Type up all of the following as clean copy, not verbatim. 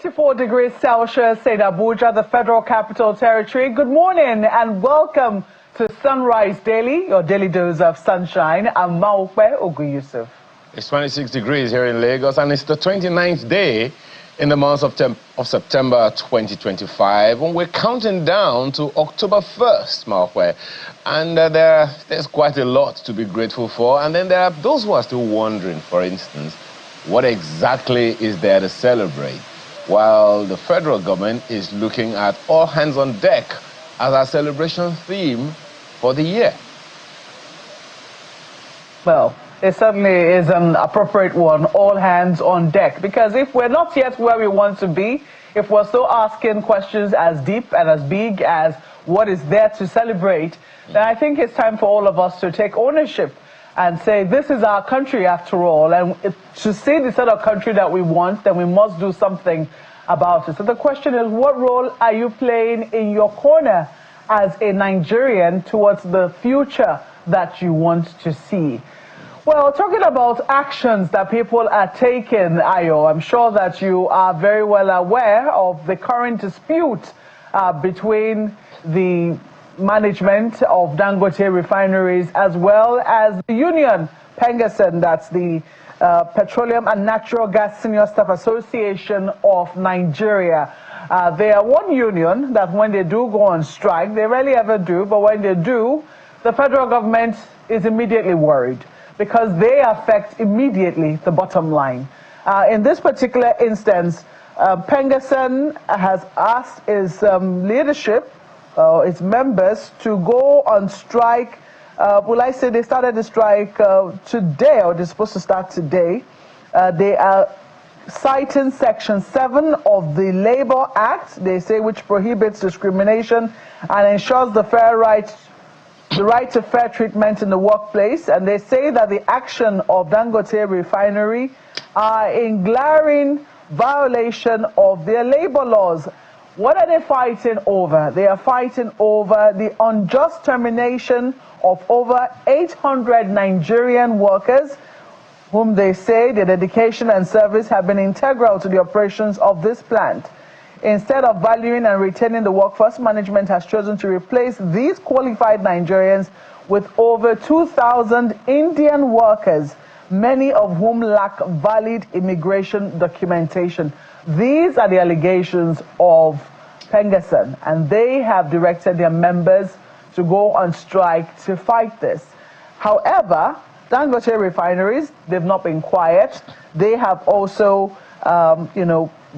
24 degrees Celsius in Abuja, the Federal Capital Territory. Good morning and welcome to Sunrise Daily, your daily dose of sunshine. I'm Maokwe Ogu Yusuf. It's 26 degrees here in Lagos, and it's the 29th day in the month of September 2025. And we're counting down to October 1st, Maokwe. And there's quite a lot to be grateful for. And then there are those who are still wondering, for instance, what exactly is there to celebrate? While the federal government is looking at all hands on deck as our celebration theme for the year. Well, it certainly is an appropriate one, all hands on deck, because if we're not yet where we want to be, if we're still asking questions as deep and as big as what is there to celebrate, then I think it's time for all of us to take ownership and say, this is our country after all, and to see the sort of country that we want, then we must do something about it. So the question is, what role are you playing in your corner as a Nigerian towards the future that you want to see? Well, talking about actions that people are taking, Ayo, I'm sure that you are very well aware of the current dispute between the management of Dangote refineries as well as the union, PENGASSAN, that's the Petroleum and Natural Gas Senior Staff Association of Nigeria. They are one union that when they do go on strike, they rarely ever do, but when they do, the federal government is immediately worried because they affect immediately the bottom line. In this particular instance, PENGASSAN has asked its leadership, its members, to go on strike. Will I say they started the strike today, or they're supposed to start today. They are citing Section 7 of the Labor Act, they say, which prohibits discrimination and ensures the right to fair treatment in the workplace. And they say that the action of Dangote refinery are in glaring violation of their labor laws. What are they fighting over? They are fighting over the unjust termination of over 800 Nigerian workers whom they say their dedication and service have been integral to the operations of this plant. Instead of valuing and retaining the workforce, management has chosen to replace these qualified Nigerians with over 2,000 Indian workers, many of whom lack valid immigration documentation. These are the allegations of PENGASSAN, and they have directed their members to go on strike to fight this. However, Dangote refineries, they've not been quiet. They have also,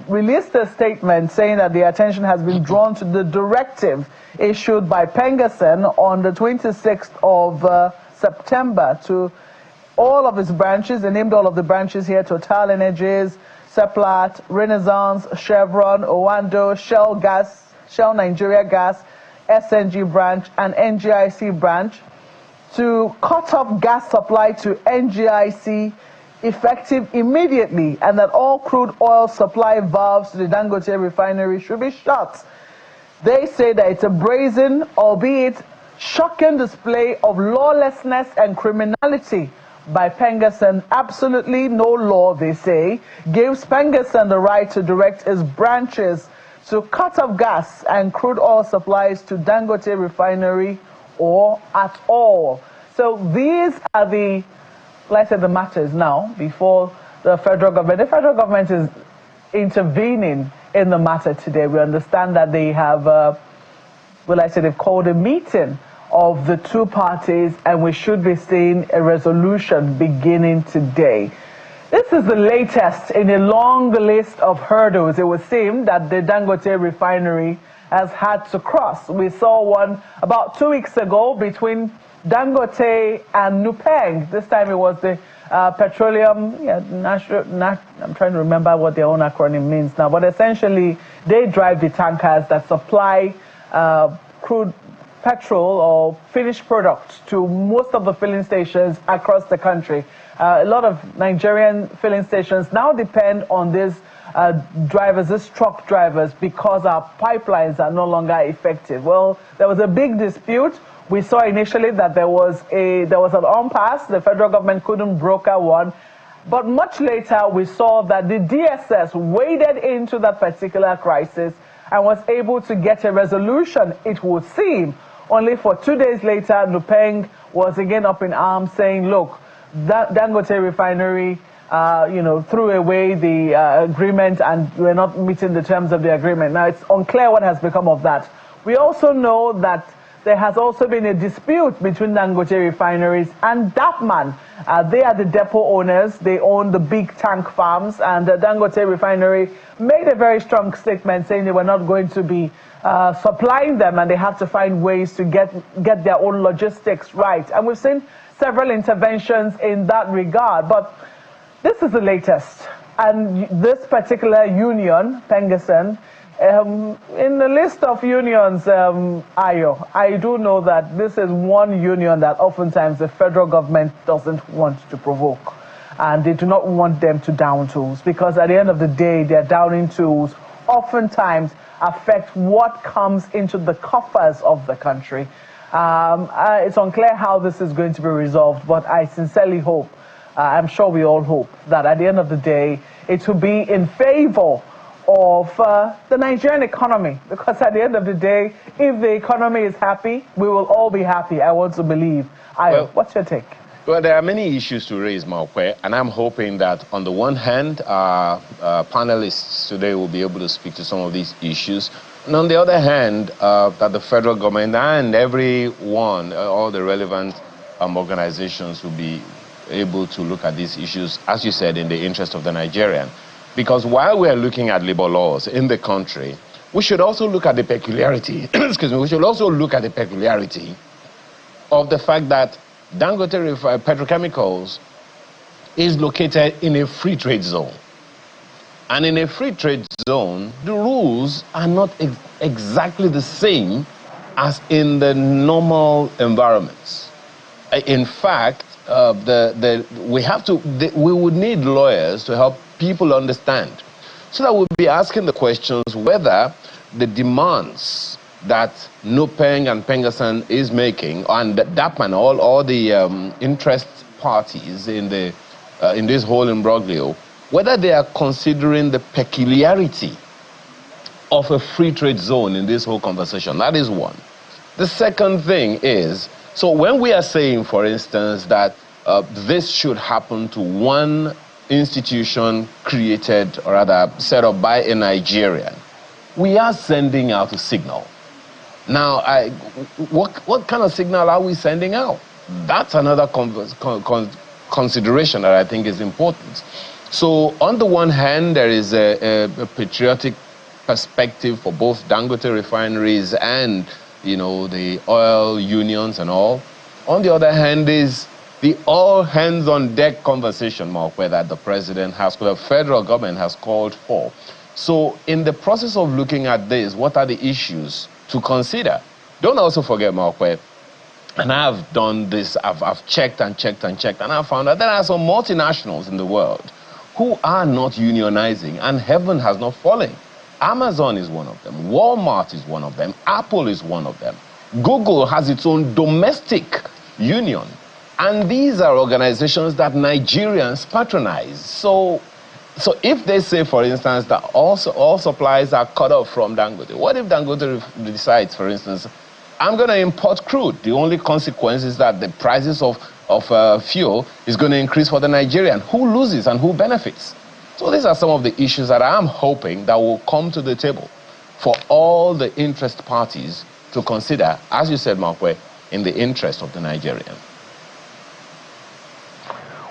released a statement saying that their attention has been drawn to the directive issued by PENGASSAN on the 26th of September to all of its branches. They named all of the branches here: Total Energies, Seplat, Renaissance, Chevron, Owando, Shell Gas, Shell Nigeria Gas, SNG branch, and NGIC branch, to cut off gas supply to NGIC effective immediately, and that all crude oil supply valves to the Dangote refinery should be shut. They say that it's a brazen, albeit shocking, display of lawlessness and criminality by PENGASSAN. Absolutely no law, they say, gives PENGASSAN the right to direct its branches to cut off gas and crude oil supplies to Dangote refinery or at all. So these are the, let's say, the matters now before the federal government. The federal government is intervening in the matter today. We understand that they have, they've called a meeting of the two parties, and we should be seeing a resolution beginning today. This is the latest in a long list of hurdles, it would seem, that the Dangote refinery has had to cross. We saw one about 2 weeks ago between Dangote and NUPENG. This time it was the Petroleum, I'm trying to remember what their own acronym means now, but essentially they drive the tankers that supply crude petrol or finished products to most of the filling stations across the country. A lot of Nigerian filling stations now depend on these drivers, these truck drivers, because our pipelines are no longer effective. Well, there was a big dispute. We saw initially that there was an impasse. The federal government couldn't broker one. But much later, we saw that the DSS waded into that particular crisis and was able to get a resolution, it would seem, only for 2 days later, Nupeng was again up in arms saying, look, Dangote refinery, threw away the agreement and we're not meeting the terms of the agreement. Now, it's unclear what has become of that. We also know that there has also been a dispute between Dangote refineries and Dapman. They are the depot owners. They own the big tank farms, and the Dangote refinery made a very strong statement saying they were not going to be supplying them, and they have to find ways to get their own logistics right. And we've seen several interventions in that regard, but this is the latest. And this particular union, PENGASSAN, in the list of unions, Ayo, I do know that this is one union that oftentimes the federal government doesn't want to provoke. And they do not want them to down tools, because at the end of the day, their downing tools oftentimes affect what comes into the coffers of the country. It's unclear how this is going to be resolved, but I sincerely hope, I'm sure we all hope, that at the end of the day, it will be in favor of the Nigerian economy, because at the end of the day, if the economy is happy, we will all be happy, I want to believe. Ayo, what's your take? Well, there are many issues to raise, Maokwe, and I'm hoping that on the one hand, our panelists today will be able to speak to some of these issues, and on the other hand, that the federal government and everyone, all the relevant organizations will be able to look at these issues, as you said, in the interest of the Nigerian. Because while we are looking at labor laws in the country, we should also look at the peculiarity, excuse me, we should also look at the peculiarity of the fact that Dangote Petrochemicals is located in a free trade zone. And in a free trade zone, the rules are not exactly the same as in the normal environments. In fact, we would need lawyers to help people understand, so that we'll be asking the questions whether the demands that Nupeng and PENGASSAN is making, and Dapman, all the interest parties in this whole imbroglio, whether they are considering the peculiarity of a free trade zone in this whole conversation. That is one. The second thing is, so when we are saying, for instance, that this should happen to one institution created, or rather set up by a Nigerian, we are sending out a signal. Now, what kind of signal are we sending out? That's another consideration that I think is important. So on the one hand, there is a patriotic perspective for both Dangote refineries and, the oil unions and all. On the other hand is the all-hands-on-deck conversation, Mark, that the president has, the federal government has called for. So in the process of looking at this, what are the issues to consider? Don't also forget, Mark, and I've done this, I've checked and checked and checked, and I found that there are some multinationals in the world who are not unionizing, and heaven has not fallen. Amazon is one of them, Walmart is one of them, Apple is one of them. Google has its own domestic union. And these are organizations that Nigerians patronize. So if they say, for instance, that all supplies are cut off from Dangote, what if Dangote decides, for instance, I'm going to import crude? The only consequence is that the prices of fuel is going to increase for the Nigerian. Who loses and who benefits? So these are some of the issues that I'm hoping that will come to the table for all the interest parties to consider, as you said, Markwe, in the interest of the Nigerian.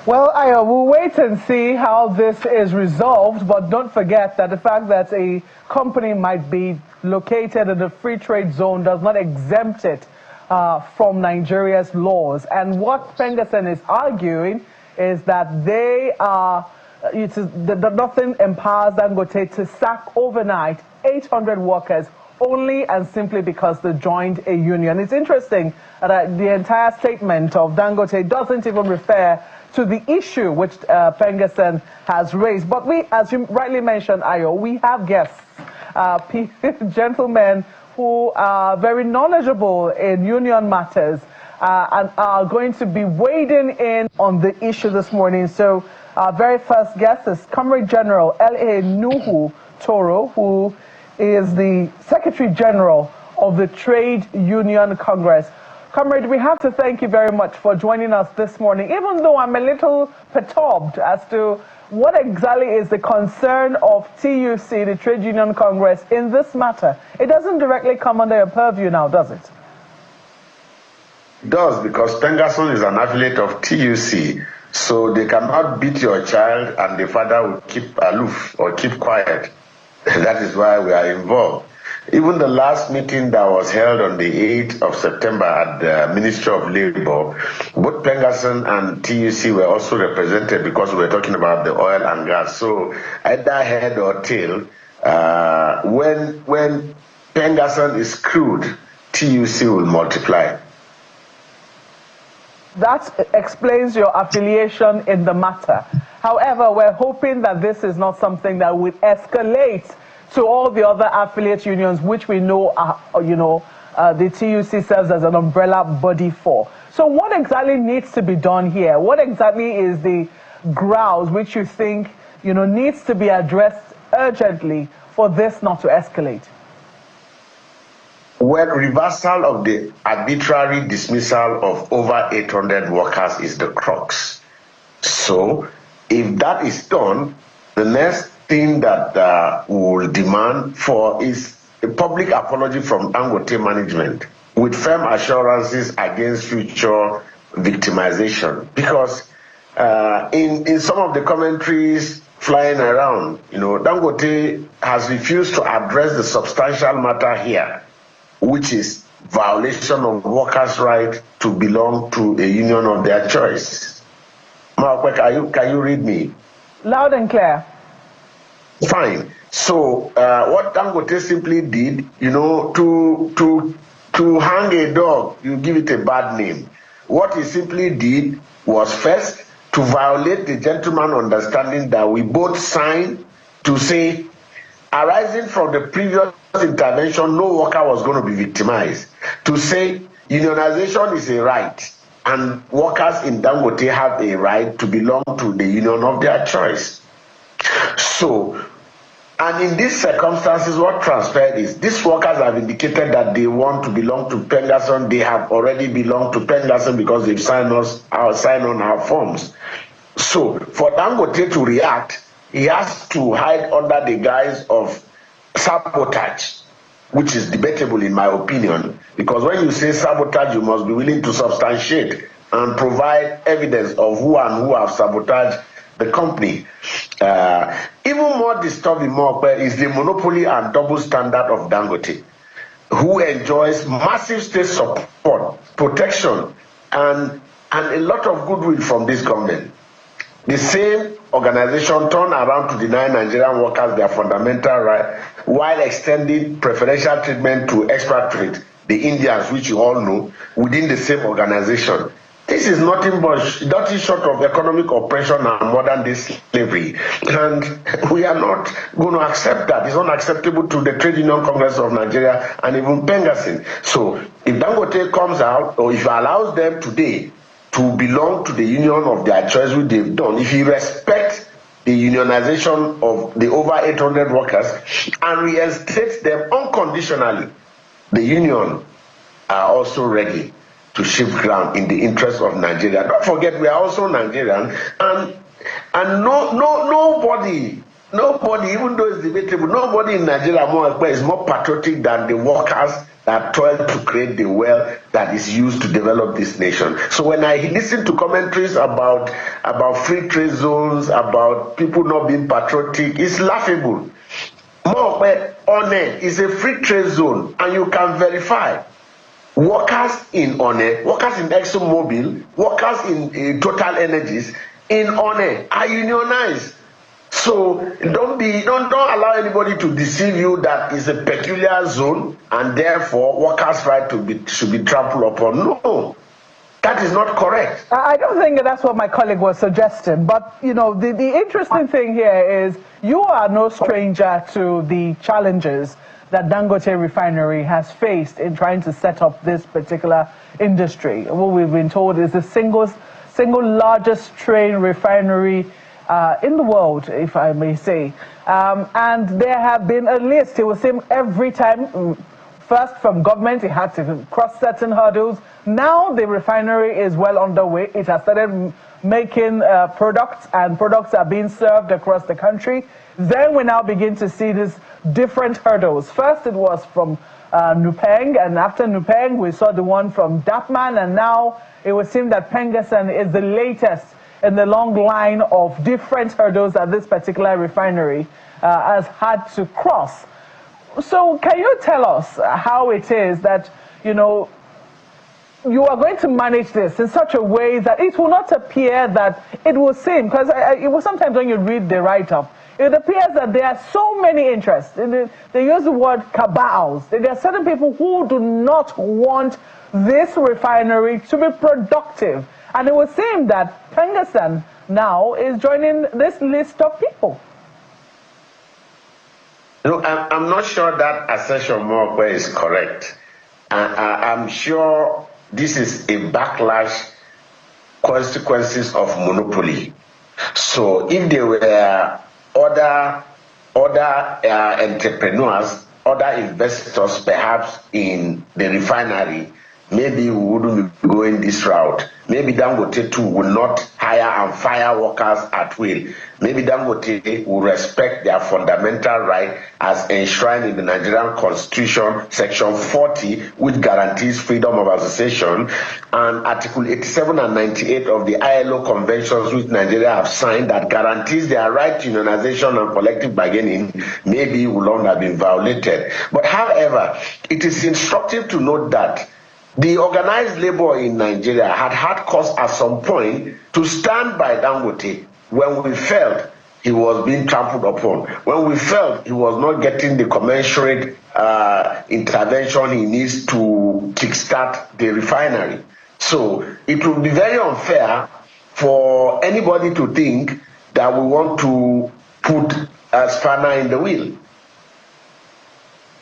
Well, we'll wait and see how this is resolved, but don't forget that the fact that a company might be located in a free trade zone does not exempt it from Nigeria's laws. And what PENGASSAN is arguing is that they are, nothing empowers Dangote to sack overnight 800 workers only and simply because they joined a union. It's interesting that the entire statement of Dangote doesn't even refer to the issue which PENGASSAN has raised. But we, as you rightly mentioned, Ayo, we have guests, gentlemen who are very knowledgeable in union matters and are going to be wading in on the issue this morning. So Our very first guest is Comrade General L.A. Nuhu Toro, who is the Secretary General of the Trade Union Congress. Comrade, we have to thank you very much for joining us this morning, even though I'm a little perturbed as to what exactly is the concern of TUC, the Trade Union Congress, in this matter. It doesn't directly come under your purview now, does it? It does, because PENGASSAN is an affiliate of TUC, so they cannot beat your child and the father will keep aloof or keep quiet. That is why we are involved. Even the last meeting that was held on the 8th of September at the Ministry of Labour, both PENGASSAN and TUC were also represented because we were talking about the oil and gas. So either head or tail, when PENGASSAN is screwed, TUC will multiply. That explains your affiliation in the matter. However, we're hoping that this is not something that would escalate to all the other affiliate unions, which we know are, the TUC serves as an umbrella body for. So what exactly needs to be done here? What exactly is the grouse which you think, needs to be addressed urgently for this not to escalate? Well, reversal of the arbitrary dismissal of over 800 workers is the crux. So if that is done, the next thing that we will demand for is a public apology from Dangote management with firm assurances against future victimization. Because in some of the commentaries flying around, Dangote has refused to address the substantial matter here, which is violation of workers' right to belong to a union of their choice. Mark, can you read me? Loud and clear. Fine. So what Dangote simply did, to hang a dog, you give it a bad name. What he simply did was first to violate the gentleman understanding that we both signed to say, arising from the previous intervention, no worker was going to be victimized. To say unionization is a right, and workers in Dangote have a right to belong to the union of their choice. So, and in these circumstances, what transpired is these workers have indicated that they want to belong to PENGASSAN. They have already belonged to PENGASSAN because they've signed on our forms. So, for Dangote to react, he has to hide under the guise of sabotage, which is debatable in my opinion, because when you say sabotage, you must be willing to substantiate and provide evidence of who and who have sabotaged the company. Even more disturbing is the monopoly and double standard of Dangote, who enjoys massive state support, protection, and a lot of goodwill from this government. The same organization turned around to deny Nigerian workers their fundamental right while extending preferential treatment to expatriates, the Indians, which you all know, within the same organization. This is nothing short of economic oppression and modern-day slavery, and we are not going to accept that. It's unacceptable to the Trade Union Congress of Nigeria and even PENGASSAN. So if Dangote comes out, or if he allows them today to belong to the union of their choice, which they've done, if he respects the unionization of the over 800 workers and reinstates them unconditionally, the union are also ready to shift ground in the interest of Nigeria. Don't forget, we are also Nigerian, and nobody, even though it's debatable, nobody in Nigeria is more patriotic than the workers that toil to create the wealth that is used to develop this nation. So when I listen to commentaries about free trade zones, about people not being patriotic, it's laughable. ONE is a free trade zone, and you can verify. Workers in ONE, workers in ExxonMobil, workers in Total Energies in ONE are unionized. So don't allow anybody to deceive you that it's a peculiar zone and therefore workers' right should be trampled upon. No, that is not correct. I don't think that's what my colleague was suggesting. But the interesting thing here is you are no stranger to the challenges that Dangote Refinery has faced in trying to set up this particular industry. What we've been told is the single largest train refinery in the world, if I may say. And there have been a list. It was same every time. First, from government, it had to cross certain hurdles. Now the refinery is well underway. It has started making products, and products are being served across the country. Then we now begin to see these different hurdles. First, it was from Nupeng, and after Nupeng, we saw the one from Dapman, and now it would seem that PENGASSAN is the latest in the long line of different hurdles that this particular refinery has had to cross. So can you tell us how it is that, you know, you are going to manage this in such a way that it will not appear that it will seem, because it was sometimes when you read the write-up, it appears that there are so many interests. They use the word cabals. There are certain people who do not want this refinery to be productive. And it would seem that PENGASSAN now is joining this list of people. No, I'm not sure that assertion more is correct. I'm sure this is a backlash consequences of monopoly. So if there were other entrepreneurs, other investors perhaps in the refinery, maybe we wouldn't be going this route. Maybe Dangote too will not hire and fire workers at will. Maybe Dangote will respect their fundamental right as enshrined in the Nigerian Constitution, Section 40, which guarantees freedom of association, and Article 87 and 98 of the ILO conventions which Nigeria have signed that guarantees their right to unionization and collective bargaining, maybe will not have been violated. But however, it is instructive to note that the organized labor in Nigeria had cause at some point to stand by Dangote when we felt he was being trampled upon, when we felt he was not getting the commensurate intervention he needs to kickstart the refinery. So it would be very unfair for anybody to think that we want to put a spanner in the wheel.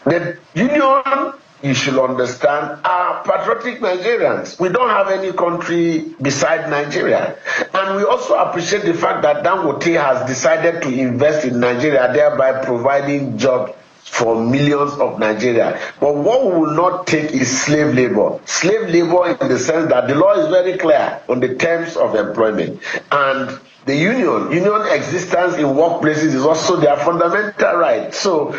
The union, you should understand, are patriotic Nigerians. We don't have any country beside Nigeria. And we also appreciate the fact that Dangote has decided to invest in Nigeria, thereby providing jobs for millions of Nigeria. But what we will not take is slave labor. Slave labor in the sense that the law is very clear on the terms of employment. And the union existence in workplaces is also their fundamental right. So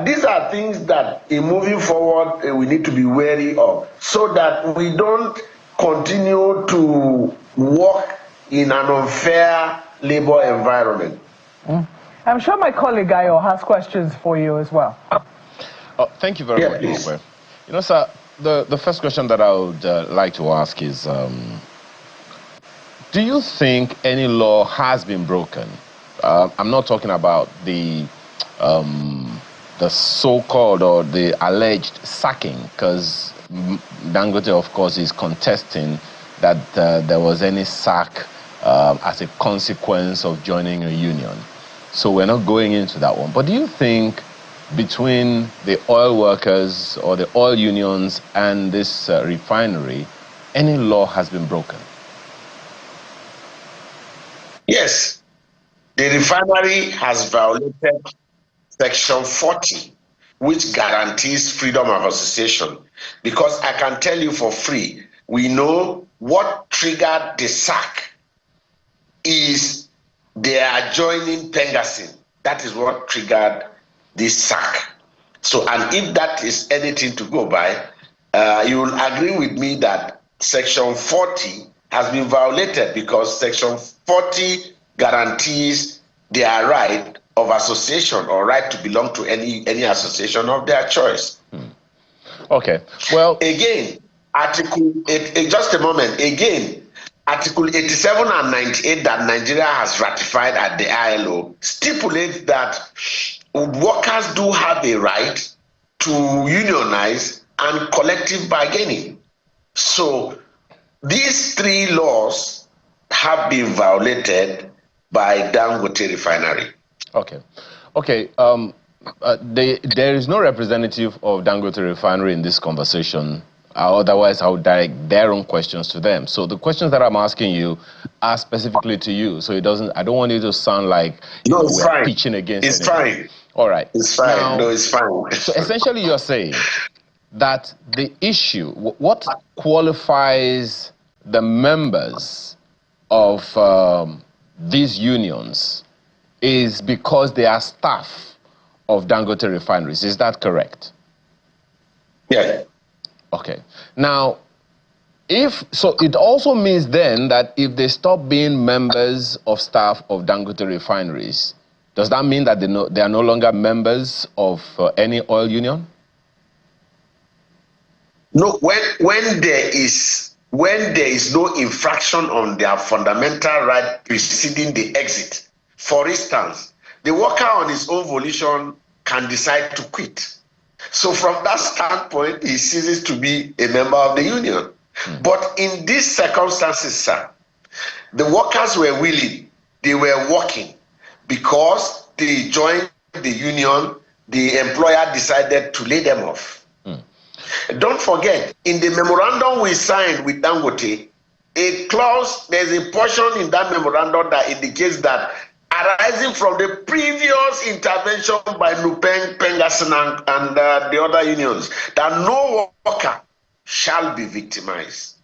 these are things that in moving forward we need to be wary of, so that we don't continue to work in an unfair labor environment. I'm sure my colleague Ayo has questions for you as well. Thank you very much. Please. You know, sir, the first question that I would like to ask is, do you think any law has been broken? I'm not talking about the so-called or the alleged sacking, because Dangote, of course, is contesting that there was any sack as a consequence of joining a union. So we're not going into that one. But do you think between the oil workers or the oil unions and this refinery, any law has been broken? Yes, the refinery has violated Section 40, which guarantees freedom of association. Because I can tell you for free, we know what triggered the sack is their joining PENGASSAN. That is what triggered this sack. So, and if that is anything to go by, you will agree with me that Section 40 has been violated, because Section 40 guarantees their right of association or right to belong to any association of their choice. Okay, well... Again, just a moment, again, Article 87 and 98 that Nigeria has ratified at the ILO stipulates that workers do have a right to unionize and collective bargaining. So these three laws have been violated by Dangote Refinery. Okay. Okay. There is no representative of Dangote Refinery in this conversation. Otherwise, I would direct their own questions to them. So the questions that I'm asking you are specifically to you. So I don't want you to sound like we're pitching against It's anybody. fine. All right. It's fine. Now, No, it's fine. So essentially you're saying that the issue, what qualifies the members of these unions is because they are staff of Dangote refineries. Is that correct? Yeah. Okay. Now, so it also means then that if they stop being members of staff of Dangote refineries, does that mean that they are no longer members of any oil union? No, when there is no infraction on their fundamental right preceding the exit, for instance, the worker on his own volition can decide to quit. So from that standpoint, he ceases to be a member of the union. But in these circumstances, sir, the workers were willing, they were working because they joined the union, the employer decided to lay them off. Don't forget, in the memorandum we signed with Dangote, a clause, there's a portion in that memorandum that indicates that arising from the previous intervention by NUPENG, PENGASSAN, and the other unions, that no worker shall be victimized.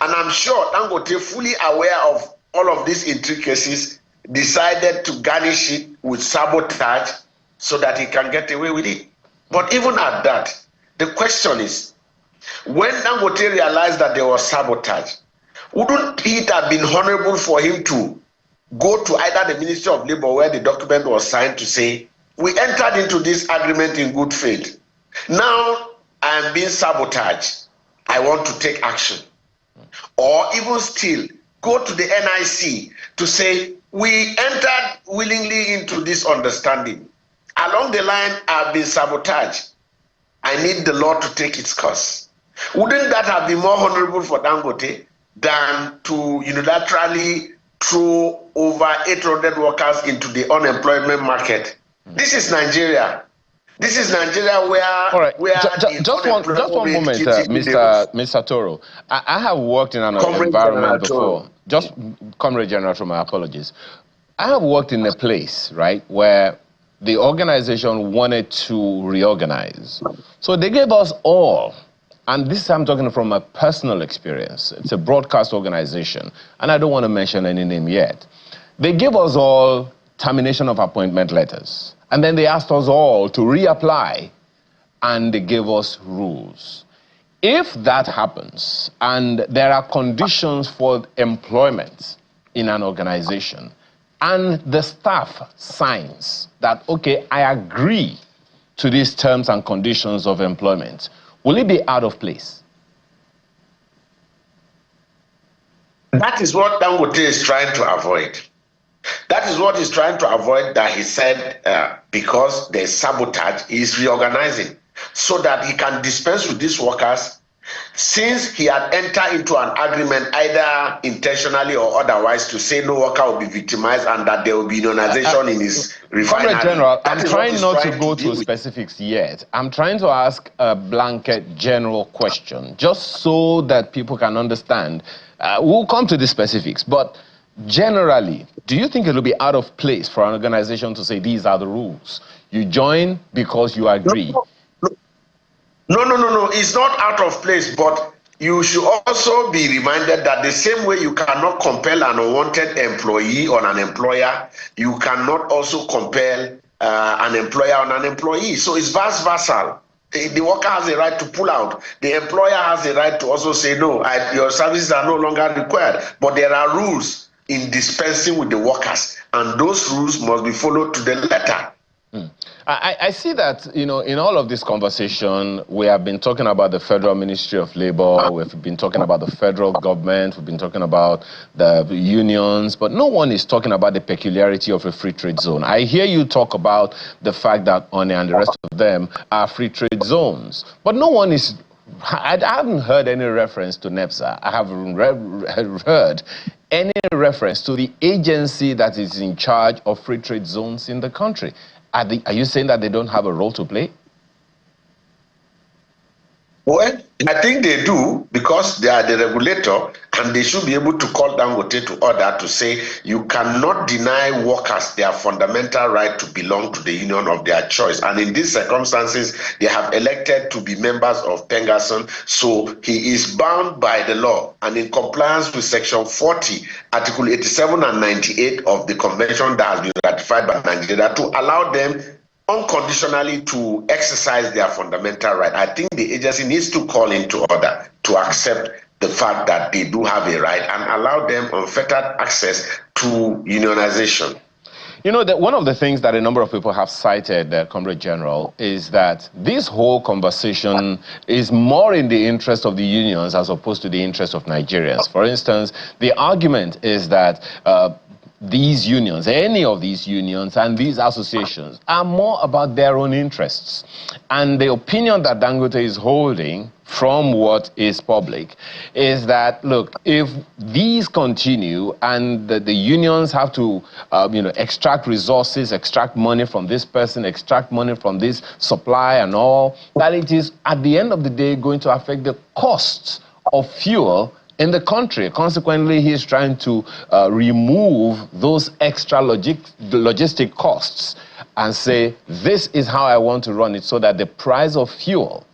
And I'm sure Dangote, fully aware of all of these intricacies, decided to garnish it with sabotage so that he can get away with it. But even at that, the question is, when Dangote realized that there was sabotage, wouldn't it have been honorable for him to go to either the Ministry of Labour where the document was signed to say, we entered into this agreement in good faith. Now I am being sabotaged. I want to take action. Or even still, go to the NIC to say, we entered willingly into this understanding. Along the line, I've been sabotaged. I need the law to take its course. Wouldn't that have been more honorable for Dangote than to unilaterally throw over 800 workers into the unemployment market? This is Nigeria. This is Nigeria where... All right. Just one moment, Mr. Toro. I have worked in an environment before. Just Comrade General, from my apologies. I have worked in a place, right, where the organization wanted to reorganize. So they gave us all, and this I'm talking from a personal experience. It's a broadcast organization, and I don't want to mention any name yet. They gave us all termination of appointment letters. And then they asked us all to reapply, and they gave us rules. If that happens, and there are conditions for employment in an organization, and the staff signs that, okay, I agree to these terms and conditions of employment, will it be out of place? That is what Dangote is trying to avoid. That is what he's trying to avoid, that he said because there's sabotage, he's reorganizing so that he can dispense with these workers, since he had entered into an agreement either intentionally or otherwise to say no worker will be victimized and that there will be unionization in his refinery. Comrade General, I'm trying not to go to specifics yet. I'm trying to ask a blanket general question, just so that people can understand. We'll come to the specifics, but generally, do you think it will be out of place for an organization to say these are the rules? You join because you agree. No. It's not out of place, but you should also be reminded that the same way you cannot compel an unwanted employee on an employer, you cannot also compel an employer on an employee. So it's vice versa. The worker has a right to pull out. The employer has a right to also say, no, your services are no longer required. But there are rules in dispensing with the workers, and those rules must be followed to the letter. I see that, you know, in all of this conversation, we have been talking about the Federal Ministry of Labor, we've been talking about the federal government, we've been talking about the unions, but no one is talking about the peculiarity of a free trade zone. I hear you talk about the fact that ONE and the rest of them are free trade zones, but no one is... I haven't heard any reference to NEPSA. I haven't heard any reference to the agency that is in charge of free trade zones in the country. Are you saying that they don't have a role to play? Well, I think they do, because they are the regulator, and they should be able to call Dangote to order to say you cannot deny workers their fundamental right to belong to the union of their choice. And in these circumstances, they have elected to be members of PENGASSAN, so he is bound by the law and in compliance with Section 40, Article 87 and 98 of the convention that has been ratified by Nigeria to allow them unconditionally to exercise their fundamental right. I think the agency needs to call into order to accept the fact that they do have a right and allow them unfettered access to unionization. You know, that one of the things that a number of people have cited, Comrade General, is that this whole conversation is more in the interest of the unions as opposed to the interest of Nigerians. For instance, the argument is that these unions, any of these unions and these associations are more about their own interests. And the opinion that Dangote is holding from what is public is that, look, if these continue and the unions have to, extract resources, extract money from this person, extract money from this supply and all, that it is at the end of the day going to affect the costs of fuel in the country. Consequently, he's trying to remove those extra logistic costs and say, this is how I want to run it, so that the price of fuel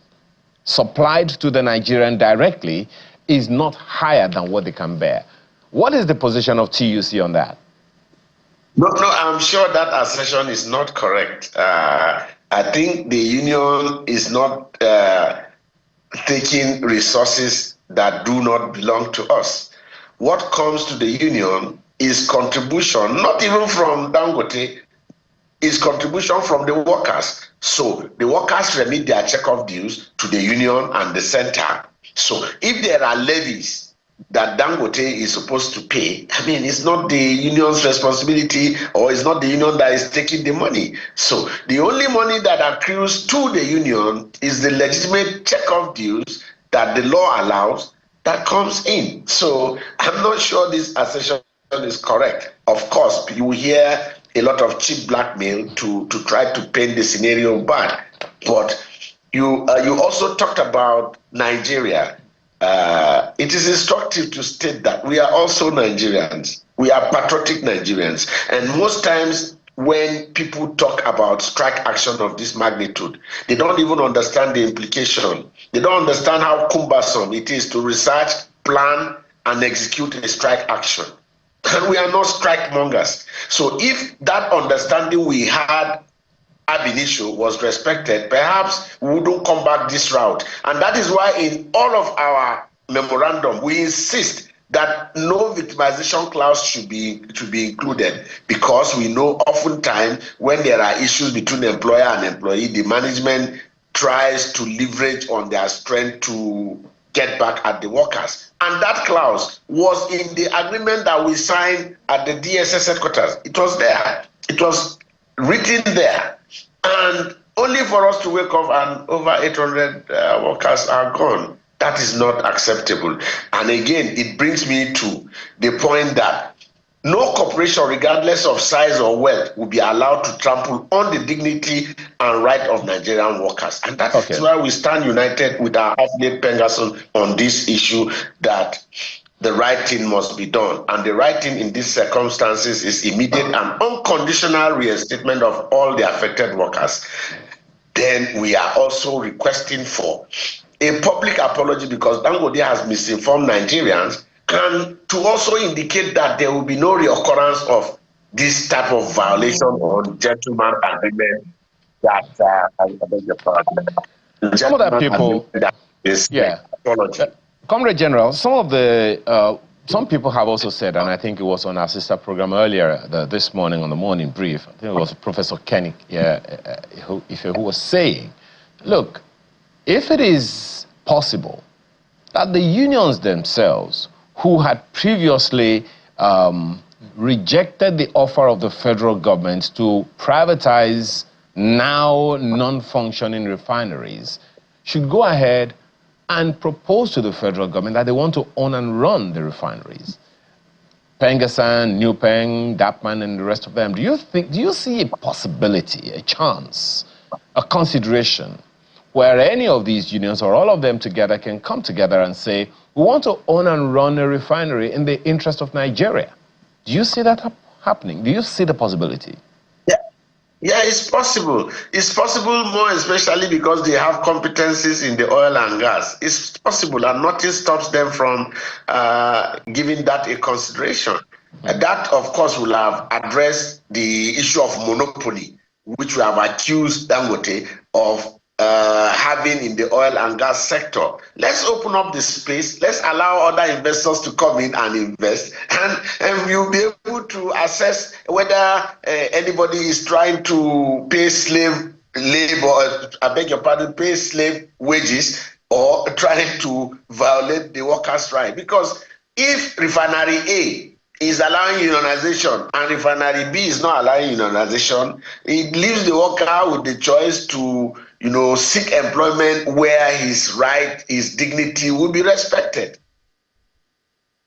supplied to the Nigerian directly is not higher than what they can bear. What is the position of TUC on that? No, I'm sure that assertion is not correct. I think the union is not taking resources that do not belong to us. What comes to the union is contribution, not even from Dangote, is contribution from the workers. So the workers remit their check-off dues to the union and the center. So if there are levies that Dangote is supposed to pay, I mean, it's not the union's responsibility, or it's not the union that is taking the money. So the only money that accrues to the union is the legitimate check-off dues that the law allows that comes in. So I'm not sure this assertion is correct. Of course, you hear a lot of cheap blackmail to try to paint the scenario bad. But you also talked about Nigeria. It is instructive to state that we are also Nigerians. We are patriotic Nigerians. And most times when people talk about strike action of this magnitude, they don't even understand the implication. They don't understand how cumbersome it is to research, plan, and execute a strike action. And we are not strike mongers. So if that understanding we had ab initio was respected, perhaps we wouldn't come back this route. And that is why in all of our memorandum, we insist that no victimization clause should be included, because we know oftentimes when there are issues between employer and employee, the management tries to leverage on their strength to get back at the workers. And that clause was in the agreement that we signed at the DSS headquarters. It was there. It was written there. And only for us to wake up and over 800 workers are gone. That is not acceptable. And again, it brings me to the point that no corporation, regardless of size or wealth, will be allowed to trample on the dignity and right of Nigerian workers. And that is why we stand united with our affiliate PENGASSAN on this issue, that the right thing must be done. And the right thing in these circumstances is immediate and unconditional reinstatement of all the affected workers. Then we are also requesting for a public apology, because Dangote has misinformed Nigerians, and to also indicate that there will be no reoccurrence of this type of violation on gentleman agreement that some of that people, Comrade General, some people have also said, and I think it was on our sister program earlier this morning on the morning brief, I think it was Professor Kenny who was saying, look, if it is possible that the unions themselves, who had previously rejected the offer of the federal government to privatize now non-functioning refineries, should go ahead and propose to the federal government that they want to own and run the refineries. PENGASSAN, New Peng, Dapman, and the rest of them. Do you see a possibility, a chance, a consideration where any of these unions or all of them together can come together and say, we want to own and run a refinery in the interest of Nigeria. Do you see that happening? Do you see the possibility? Yeah, it's possible. It's possible more especially because they have competencies in the oil and gas. It's possible, and nothing stops them from giving that a consideration. That, of course, will have addressed the issue of monopoly, which we have accused Dangote of having in the oil and gas sector. Let's open up the space. Let's allow other investors to come in and invest, and you'll be able to assess whether anybody is trying to pay slave labor, I beg your pardon, pay slave wages, or trying to violate the workers' right. Because if refinery A is allowing unionization and refinery B is not allowing unionization, it leaves the worker with the choice to, seek employment where his right, his dignity will be respected.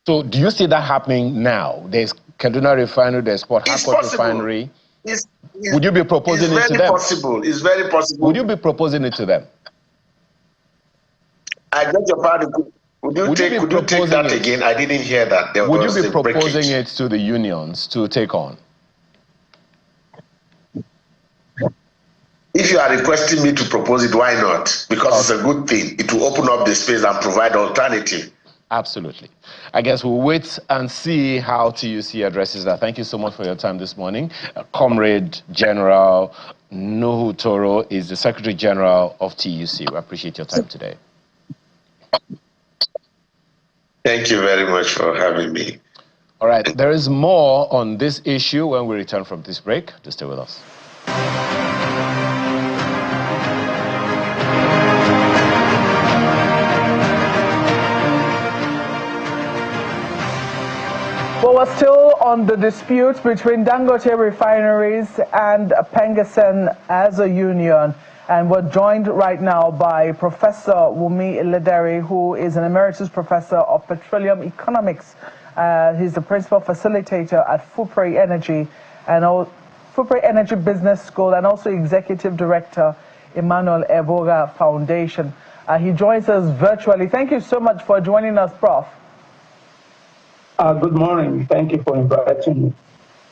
So do you see that happening now? There's Kaduna Refinery, there's Port Harcourt Refinery. Would you be proposing it to them? It's very possible. Would you be proposing it to them? I beg your pardon. Could you take that again? I didn't hear that. Would you be proposing it to the unions to take on? If you are requesting me to propose it, why not? Because it's a good thing. It will open up the space and provide alternative. Absolutely. I guess we'll wait and see how TUC addresses that. Thank you so much for your time this morning. Comrade General Nuhu Toro is the Secretary General of TUC. We appreciate your time today. Thank you very much for having me. All right, there is more on this issue when we return from this break. Just stay with us. Well, we're still on the dispute between Dangote refineries and PENGASSAN as a union. And we're joined right now by Professor Wumi Ilederi, who is an emeritus professor of petroleum economics. He's the principal facilitator at Fupre Energy and Fupre Energy Business School, and also executive director, Emmanuel Evoga Foundation. He joins us virtually. Thank you so much for joining us, Prof. Good morning. Thank you for inviting me.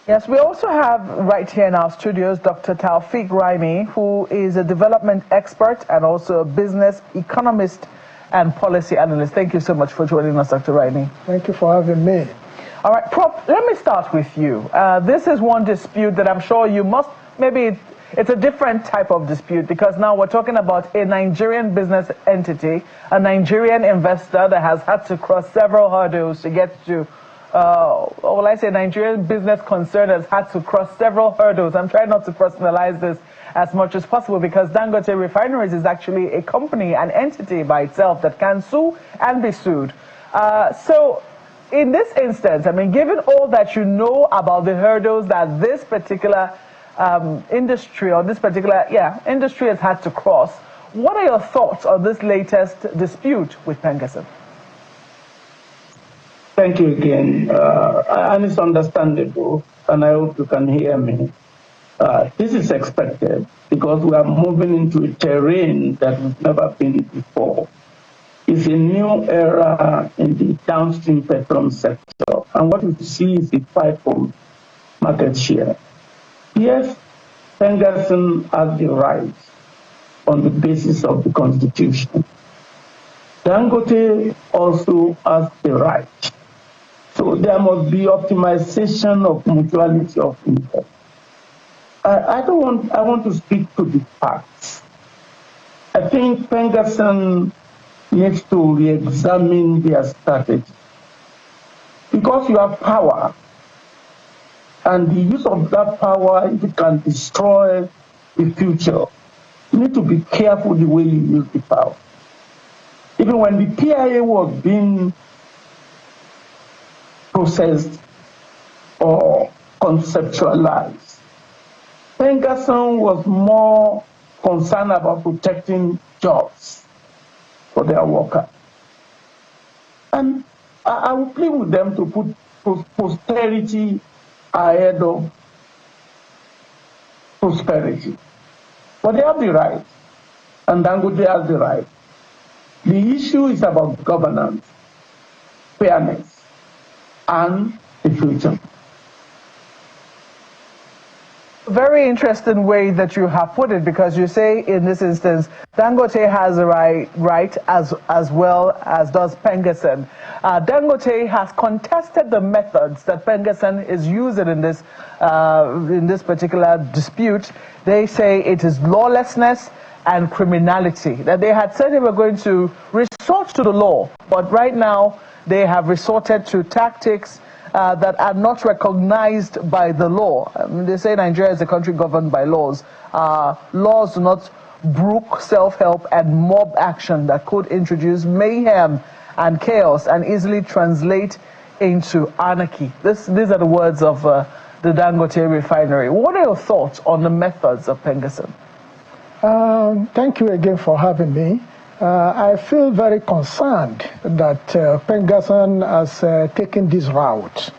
Yes, we also have right here in our studios Dr. Taufik Raimi, who is a development expert and also a business economist and policy analyst. Thank you so much for joining us, Dr. Raimi. Thank you for having me. All right, Prof, let me start with you. This is one dispute that I'm sure you must, maybe it's a different type of dispute, because now we're talking about a Nigerian business entity, a Nigerian investor that has had to cross several hurdles to get to Nigerian business concern has had to cross several hurdles. I'm trying not to personalize this as much as possible, because Dangote Refineries is actually a company, an entity by itself that can sue and be sued. So in this instance, I mean, given all that you know about the hurdles that this particular industry has had to cross, what are your thoughts on this latest dispute with PENGASSAN? Thank you again. And it's understandable, and I hope you can hear me. This is expected because we are moving into a terrain that we've never been before. It's a new era in the downstream petroleum sector, and what we see is a fight for market share. Yes, PENGASSAN has the right on the basis of the Constitution. Dangote also has the right. So there must be optimization of mutuality of interest. I want to speak to the facts. I think PENGASSAN needs to re-examine their strategy. Because you have power, and the use of that power, if it can destroy the future, you need to be careful the way you use the power. Even when the PIA was being processed or conceptualized, PENGASSAN was more concerned about protecting jobs for their workers. And I would plead with them to put posterity ahead of prosperity. But they have the right. and Dangote has the right. The issue is about governance, fairness, and the future. Very interesting way that you have put it, because you say in this instance Dangote has a right as well as does PENGASSAN. Dangote has contested the methods that PENGASSAN is using in this particular dispute. They say it is lawlessness and criminality, that they had said they were going to resort to the law, but right now they have resorted to tactics that are not recognized by the law. They say Nigeria is a country governed by laws. Laws do not brook self-help and mob action that could introduce mayhem and chaos and easily translate into anarchy. These are the words of the Dangote refinery. What are your thoughts on the methods of PENGASSAN? Thank you again for having me. I feel very concerned that PENGASSAN has taken this route,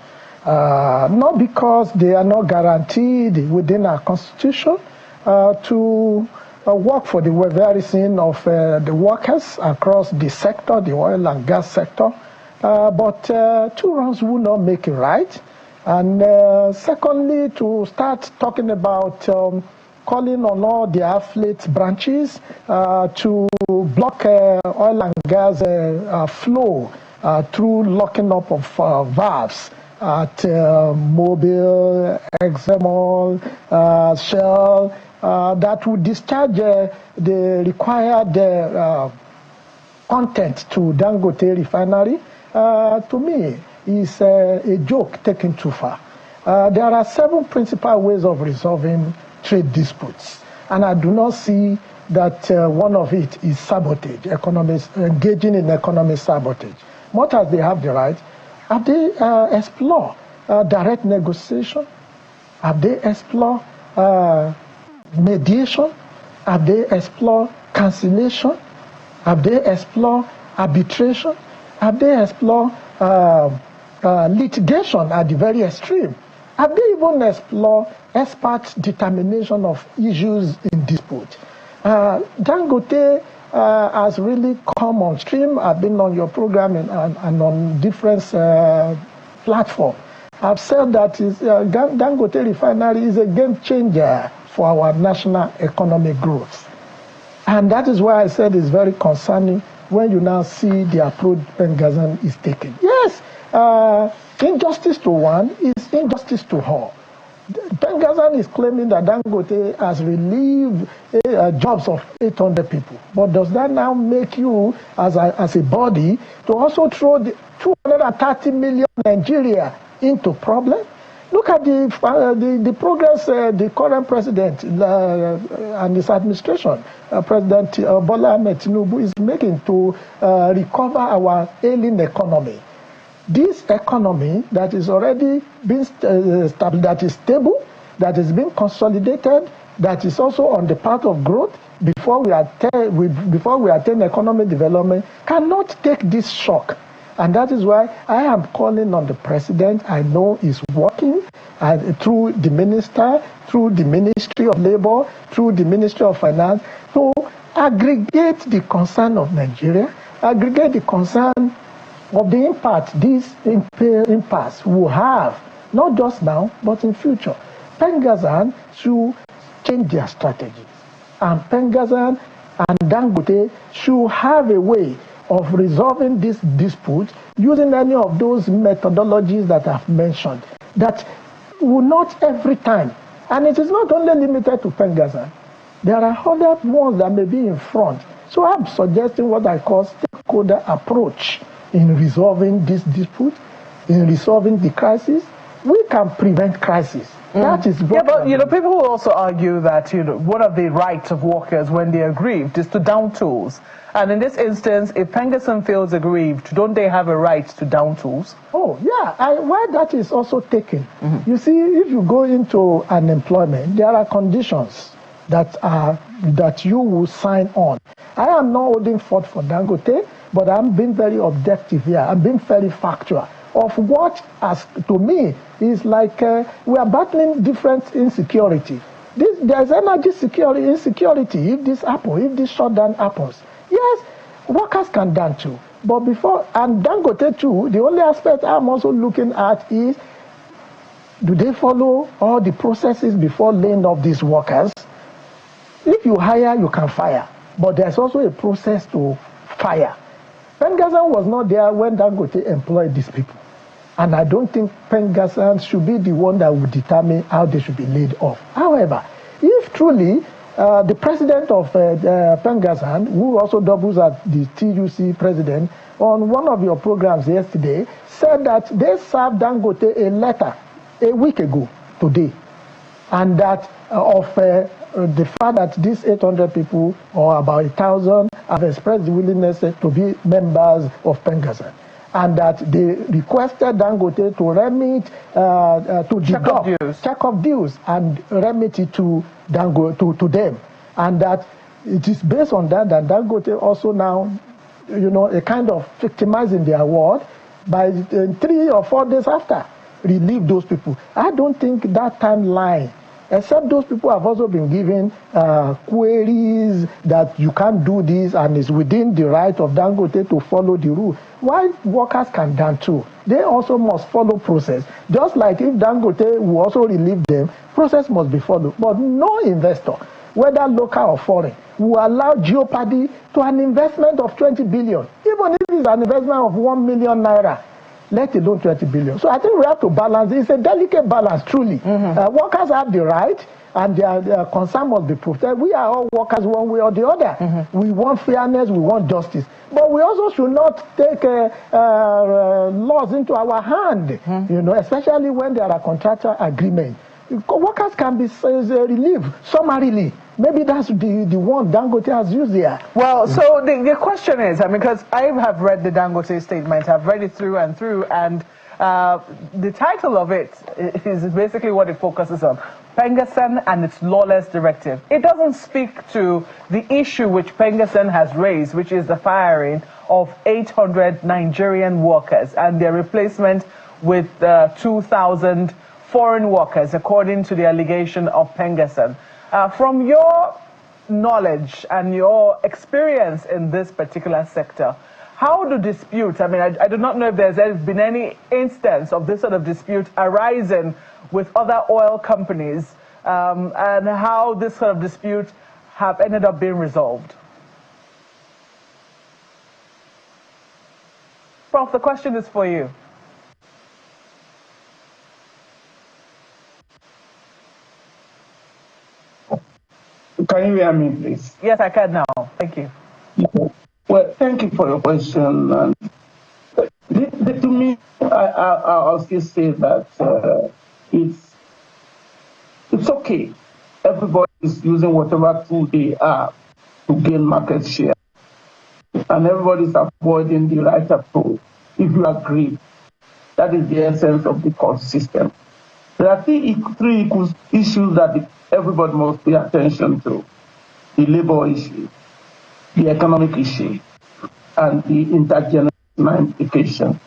not because they are not guaranteed within our constitution to work for the well-being of the workers across the sector, the oil and gas sector, but two wrongs will not make it right. And secondly, to start talking about calling on all the affiliate branches to block oil and gas flow through locking up of valves at Mobil, Exxon, Shell, that would discharge the required content to Dangote refinery, to me is a joke taken too far. There are 7 principal ways of resolving trade disputes, and I do not see that one of it is sabotage, engaging in economic sabotage. Much as they have the right, have they explore direct negotiation? Have they explore mediation? Have they explore cancellation? Have they explore arbitration? Have they explore litigation at the very extreme? Have they even explore expert determination of issues in dispute? Dangote has really come on stream. I've been on your program and on different platforms. I've said that Dangote refinery is a game changer for our national economic growth. And that is why I said it's very concerning when you now see the approach PENGASSAN is taking. Yes, injustice to one is injustice to all. PENGASSAN is claiming that Dangote has relieved jobs of 800 people. But does that now make you, as a body, to also throw the 230 million Nigeria into problem? Look at the progress the current president and his administration, President Bola Ahmed Tinubu, is making to recover our ailing economy. This economy that is already been that is stable, that is being consolidated, that is also on the path of growth before we attain economic development, cannot take this shock. And that is why I am calling on the president. I know he's working through the minister, through the Ministry of Labor, through the Ministry of Finance, to aggregate the concern of Nigeria, aggregate the concern of the impact this impasse will have, not just now, but in future. PENGASSAN should change their strategies. And PENGASSAN and Dangote should have a way of resolving this dispute using any of those methodologies that I've mentioned, that will not every time. And it is not only limited to PENGASSAN. There are other ones that may be in front. So I'm suggesting what I call stakeholder approach in resolving this dispute, in resolving the crisis. We can prevent crisis. That is what but people will also argue that one of the rights of workers when they are aggrieved is to down tools. And in this instance, if PENGASSAN feels aggrieved, don't they have a right to down tools? Oh yeah, why that is also taken. You see, if you go into unemployment, there are conditions that you will sign on. I am not holding forth for Dangote, but I'm being very objective here. I'm being very factual of what, as to me, is like we are battling different insecurity. there's energy insecurity if this happens, if this shutdown happens. Yes, workers can down too. But before, and Dangote too, the only aspect I'm also looking at is, do they follow all the processes before laying off these workers? If you hire, you can fire. But there's also a process to fire. PENGASSAN was not there when Dangote employed these people. And I don't think PENGASSAN should be the one that would determine how they should be laid off. However, if truly the president of PENGASSAN, who also doubles as the TUC president, on one of your programs yesterday, said that they served Dangote a letter a week ago today, and that the fact that these 800 people, or about 1,000, have expressed the willingness to be members of PENGASSAN, and that they requested Dangote to remit, to deduct, check off dues, and remit it to Dangote, to them, and that it is based on that that Dangote also now, a kind of victimizing the award by 3 or 4 days after relieve those people. I don't think that timeline, except those people have also been given queries that you can't do this and it's within the right of Dangote to follow the rule. Why workers can down too? They also must follow process. Just like if Dangote will also relieve them, process must be followed. But no investor, whether local or foreign, will allow jeopardy to an investment of 20 billion, even if it's an investment of 1 million naira. Let alone 20 billion. So I think we have to balance. It's a delicate balance, truly. Workers have the right, and their concern must be protected. We are all workers one way or the other. We want fairness, we want justice. But we also should not take laws into our hand, especially when there are contractual agreements. Workers can be relieved summarily. Maybe that's the one Dangote has used here. Well, so the question is, because I have read the Dangote statement, I've read it through and through, and the title of it is basically what it focuses on: PENGASSAN and its lawless directive. It doesn't speak to the issue which PENGASSAN has raised, which is the firing of 800 Nigerian workers and their replacement with 2,000 foreign workers, according to the allegation of PENGASSAN. From your knowledge and your experience in this particular sector, how do disputes, I do not know if there's been any instance of this sort of dispute arising with other oil companies, and how this sort of dispute have ended up being resolved. Prof, the question is for you. Can you hear me, please? Yes, I can now. Thank you. Well, thank you for your question. To me, I'll still say that it's okay. Everybody is using whatever tool they have to gain market share, and everybody is avoiding the right approach. If you agree, that is the essence of the court system. There are three equal issues that everybody must pay attention to: the labor issue, the economic issue, and the intergenerational implication.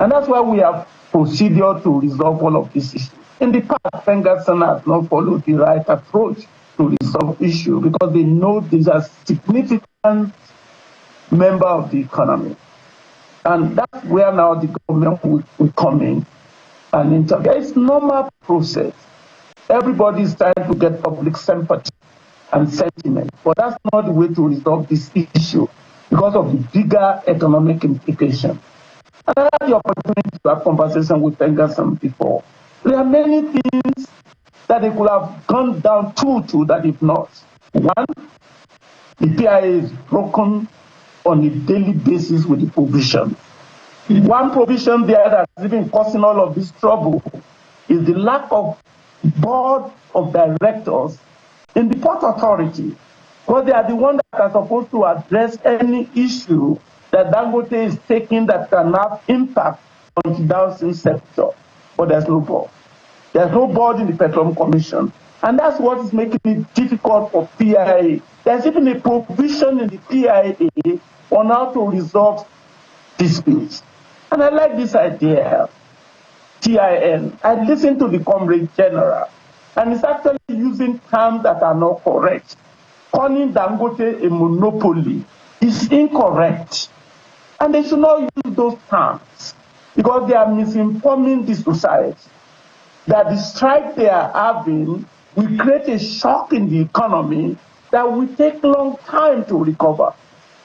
And that's why we have procedure to resolve all of these issues. In the past, PENGASSAN has not followed the right approach to resolve issues because they know these are significant member of the economy. And that's where now the government will come in and intervene. It's normal process. Everybody is trying to get public sympathy and sentiment, but that's not the way to resolve this issue because of the bigger economic implication. And I had the opportunity to have conversation with PENGASSAN before. There are many things that they could have gone down to that if not. One, the PIA is broken on a daily basis with the provision. One provision there that's even causing all of this trouble is the lack of board of directors in the port authority, because they are the ones that are supposed to address any issue that Dangote is taking that can have impact on the downstream sector. But there's no board. There's no board in the Petroleum Commission. And that's what is making it difficult for PIA. There's even a provision in the PIA on how to resolve disputes. And I like this idea, TIN. I listened to the Comrade General and it's actually using terms that are not correct. Calling Dangote a monopoly is incorrect. And they should not use those terms because they are misinforming the society. That the strike they are having will create a shock in the economy that will take long time to recover.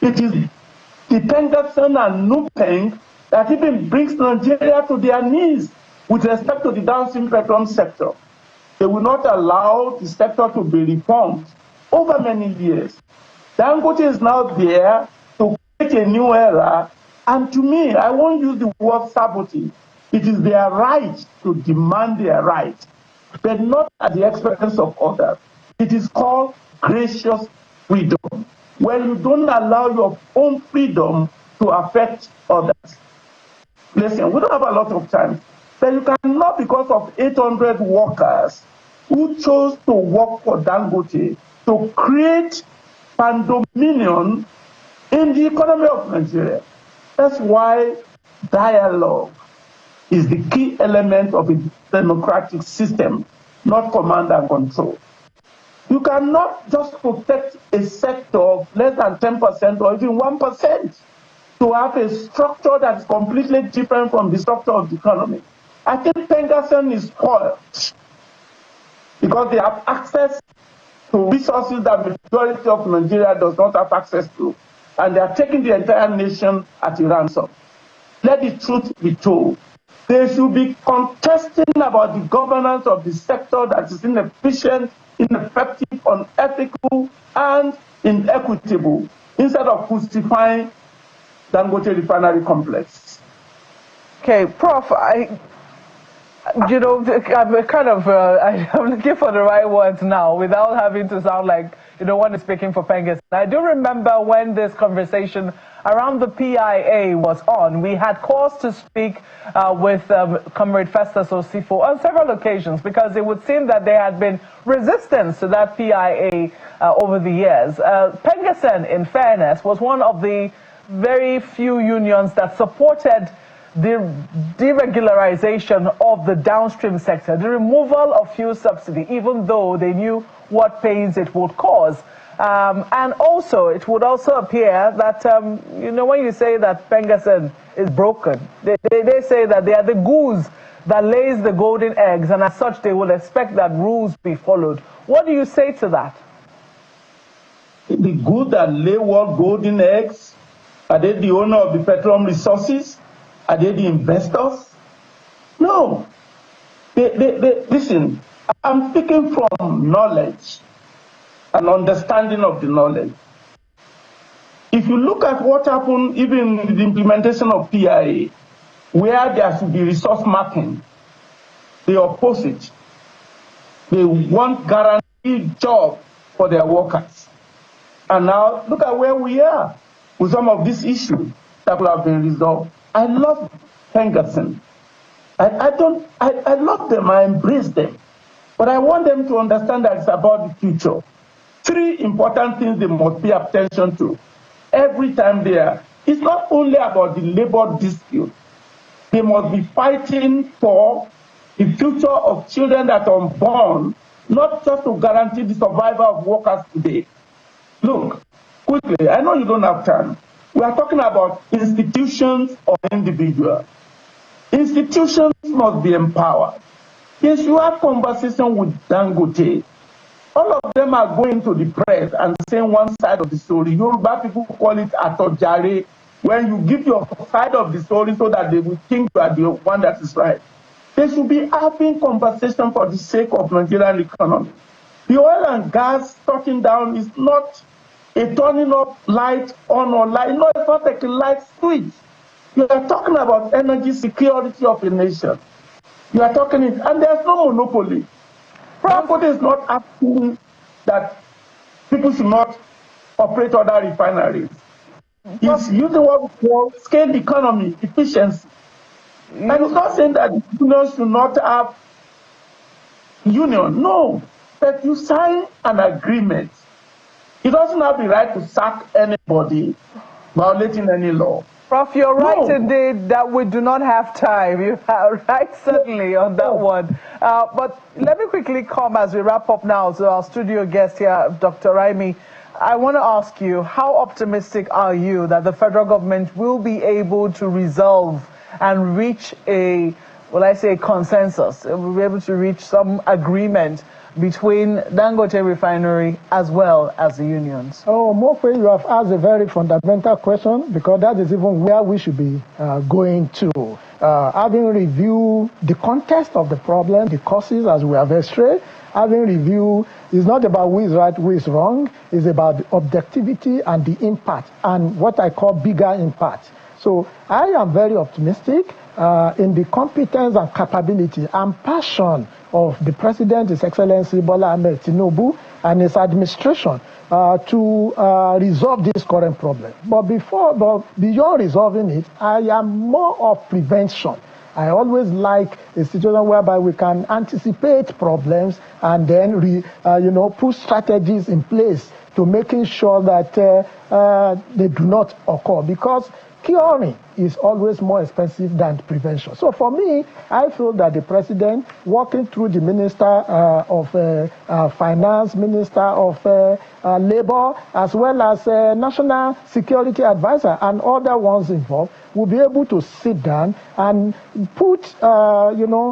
It is the PENGASSAN and NUPENG that even brings Nigeria to their knees with respect to the downstream petroleum sector. They will not allow the sector to be reformed over many years. Dangote is now there to create a new era, and to me, I won't use the word sabotage. It is their right to demand their right, but not at the expense of others. It is called gracious freedom, when you don't allow your own freedom to affect others. Listen, we don't have a lot of time, but you cannot, because of 800 workers who chose to work for Dangote, to create pandemonium in the economy of Nigeria. That's why dialogue is the key element of a democratic system, not command and control. You cannot just protect a sector of less than 10% or even 1% to have a structure that is completely different from the structure of the economy. I think PENGASSAN is spoiled because they have access to resources that the majority of Nigeria does not have access to, and they are taking the entire nation at a ransom. Let the truth be told. They should be contesting about the governance of the sector that is inefficient, ineffective, unethical, and inequitable, instead of crucifying Dangote refinery complex. Okay, Prof, I'm looking for the right words now without having to sound like, one is speaking for PENGASSAN. I do remember when this conversation around the PIA was on, we had cause to speak with Comrade Festus Osifo on several occasions because it would seem that there had been resistance to that PIA over the years. PENGASSAN, in fairness, was one of the very few unions that supported the deregularization of the downstream sector, the removal of fuel subsidy, even though they knew what pains it would cause. And also, it would also appear that, when you say that PENGASSAN is broken, they say that they are the goose that lays the golden eggs, and as such, they will expect that rules be followed. What do you say to that? The goose that lay what golden eggs? Are they the owner of the petroleum resources? Are they the investors? No. Listen, I'm speaking from knowledge and understanding of the knowledge. If you look at what happened even in the implementation of PIA, where there should be resource mapping, they oppose it. They want guaranteed job for their workers. And now look at where we are with some of these issues that will have been resolved. I love PENGASSAN. I love them, I embrace them. But I want them to understand that it's about the future. 3 important things they must pay attention to every time they are. It's not only about the labor dispute. They must be fighting for the future of children that are unborn, not just to guarantee the survival of workers today. Look, quickly, I know you don't have time. We are talking about institutions or individuals. Institutions must be empowered. Yes, you have conversation with Dangote. All of them are going to the press and saying one side of the story. Yoruba people call it atojare, when you give your side of the story so that they will think you are the one that is right. They should be having conversation for the sake of Nigerian economy. The oil and gas shutting down is not a turning up light on or light. No, it's not like a light switch. You are talking about energy security of a nation. You are talking it, and there's no monopoly. Dangote is not asking that people should not operate other refineries. He's using what we call scale economy, efficiency. And it's not saying that unions should not have union. No, but you sign an agreement. He doesn't have the right to sack anybody violating any law. Prof, you're right No. indeed that we do not have time. You are right, certainly, on that one. But let me quickly come as we wrap up now to our studio guest here, Dr. Raimi. I want to ask you, how optimistic are you that the federal government will be able to resolve and reach a, well, I say consensus, will be able to reach some agreement between Dangote Refinery as well as the unions? Oh, Mokwe, you have asked a very fundamental question, because that is even where we should be going to. Having reviewed the context of the problem, the causes as we have extracted, having reviewed, it's not about who is right, who is wrong, it's about the objectivity and the impact, and what I call bigger impact. So I am very optimistic in the competence and capability and passion of the President, His Excellency Bola Ahmed Tinubu, and his administration to resolve this current problem. But beyond resolving it, I am more of prevention. I always like a situation whereby we can anticipate problems and then put strategies in place to making sure that they do not occur, because curing is always more expensive than prevention. So for me, I feel that the president, working through the Minister of Finance, Minister of Labor, as well as National Security Advisor and other ones involved, will be able to sit down and put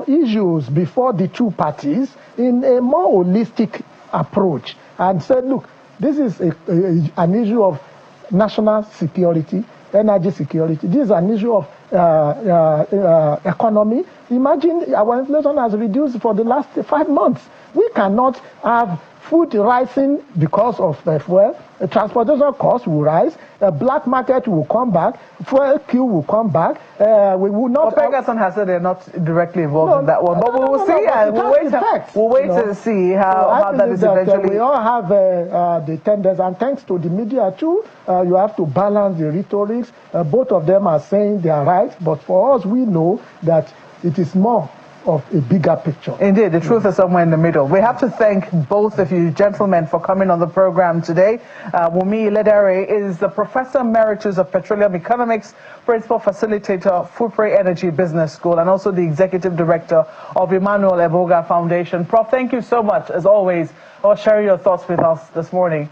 issues before the two parties in a more holistic approach and say, look, this is an issue of national security, energy security. This is an issue of economy. Imagine our inflation has reduced for the last 5 months. We cannot have food rising because of fuel. Transportation costs will rise. Black market will come back. Fuel queue will come back. We will not. Well, PENGASSAN has said they're not directly involved in that one, but we will see, and we'll wait to see how that is eventually. We all have the tenders, and thanks to the media too, you have to balance the rhetorics. Both of them are saying they are right, but for us, we know that it is more of a bigger picture. Indeed, the truth is somewhere in the middle. We have to thank both of you gentlemen for coming on the program today. Wumi Ledare is the Professor Emeritus of Petroleum Economics, Principal Facilitator, Fupre Energy Business School, and also the Executive Director of Emmanuel Eboga Foundation. Prof, thank you so much, as always, for sharing your thoughts with us this morning.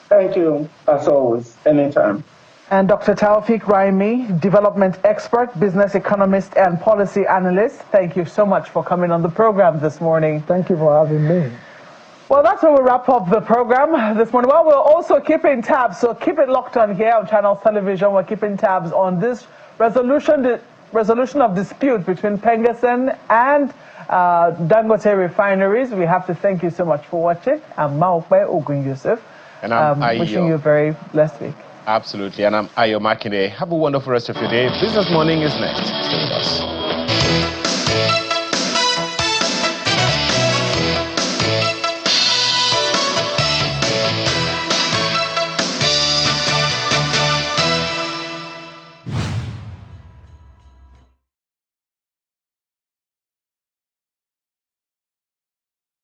Thank you, as always, anytime. And Dr. Taufik Raimi, development expert, business economist, and policy analyst. Thank you so much for coming on the program this morning. Thank you for having me. Well, that's where we wrap up the program this morning. Well, we're also keeping tabs, so keep it locked on here on Channels Television. We're keeping tabs on this resolution of dispute between PENGASSAN and Dangote refineries. We have to thank you so much for watching. I'm Maokwe Ogun Yusuf. And I'm wishing you a very blessed week. Absolutely. And I'm Ayo Makinde. Have a wonderful rest of your day. Business Morning is next. Stay with us.